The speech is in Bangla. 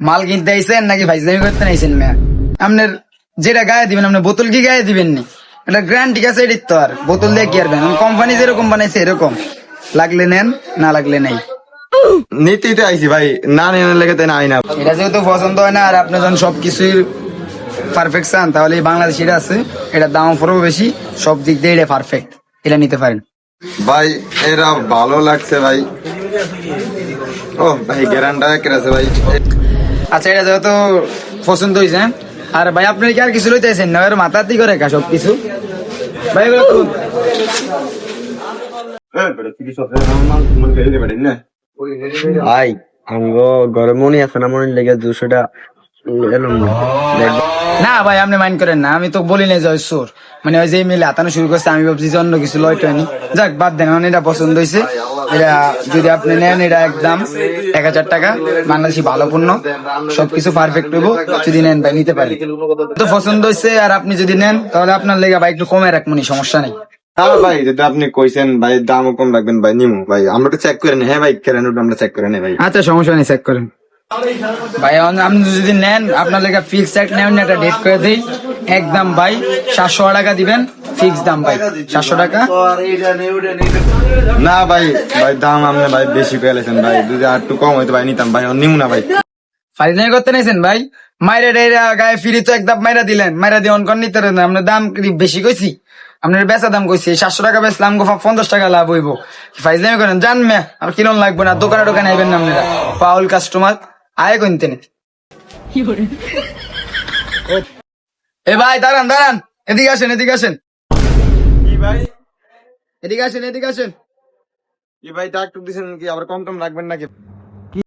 মাল কিনতে আইছেন নাকি ভাইজলামি করতে আইছেন মেয়া? আপনার যেটা গায়ে দিবেন আপনার বোতল কি গায়ে দিবেন নি? এটা গ্যারান্টি আছে এডিট তো, আর বোতল দিয়ে কি আরবেন? কোম্পানি যেরকম বানাইছে এরকম, লাগলে নেন না লাগলে নেই। নিতেই তো আইছি ভাই, না নেওয়ার লেগে তাই না আই না। এটা যেহেতু পছন্দ হয় না আর আপনি যখন সবকিছুই পারফেক্ট চান, তাহলে এই বাংলাদেশ এটা আছে, এটার দাম পড়বো বেশি, সব দিক দিয়ে এটা পারফেক্ট, এটা নিতে পারেন। ভাই এরা ভালো লাগছে ভাই। ও ভাই গ্যারান্টা একের আছে ভাই। আচ্ছা, এটা যেহেতু পছন্দ হয়েছে, হ্যাঁ? আর ভাই আপনি কি আর কিছু লইতেছেন না? এর মাথার দিকে রেখা সবকিছু ভাই এগুলো খুলুন। ভাই আমগো ঘরে মনে আছে না, মনে লেগে 200টা এলাম দেখবো। না ভাই আপনি মাইন্ড করেন না, আমি তো বলি না যে ওই চোর, মানে ওই যে মিলে হাতানো শুরু করছে, আমি ভাবছি যে অন্য কিছু লয়টনি। যাক বাদ দেন, আমার এটা পছন্দ হয়েছে। এটা যদি আপনি নেন, এটা একদম 1000 টাকা, বাংলাদেশি ভালো পণ্য, সবকিছু পারফেক্ট হইব। যদি নেন ভাই নিতে পারেন, তো পছন্দ হয়েছে। আর আপনি যদি নেন তাহলে আপনার লেগে ভাই একটু কমে রাখবনি, সমস্যা নেই। হ্যাঁ ভাই, যদি আপনি কইছেন ভাই দামও কম রাখবেন ভাই, নিমু ভাই। আমরা তো চেক করে নি। হ্যাঁ ভাই, কেন আমরা চেক করে নেই ভাই। আচ্ছা সমস্যা নেই, চেক করেন ভাই। আপনি যদি নেন, আপনার লেগে ফিক্স এক নেন, একটা ডেট করে দিই, একদম ভাই 700 টাকা দিবেন, ফিক্স দাম ভাই 700 টাকা। না ভাই, ভাই দাম আপনি ভাই বেশি পেয়েছেন ভাই। যদি আর একটু কম হইতো ভাই নিতাম ভাই, নিমু না ভাই। ফাইজলামি করতে নাইছেন ভাই? মাইরা ডেরা গায়ে ফিরি তো একদম মাইরা দিলেন, মাইরা দিয়ে অনকন নিতে পারেন না। আপনার দাম কি বেশি কইছি? আপনার বেচা দাম কইছি 700 টাকা বেচলাম, 50 টাকা লাভ হইব। ফাইজলামি করেন, জান মে আর কিরম লাগবে না। দোকানে টোকানে আইবেন না আপনারা, পাউল কাস্টমার আয় কিনতে নেই। এ ভাই দাঁড়ান দাঁড়ান, এদিকে আসেন এদিকে আসেন, কি ভাই? এদিকে আসেন এদিকে আসেন। কি ভাই, ডাক টুক দিছেন কি? আবার কম টম রাখবেন নাকি?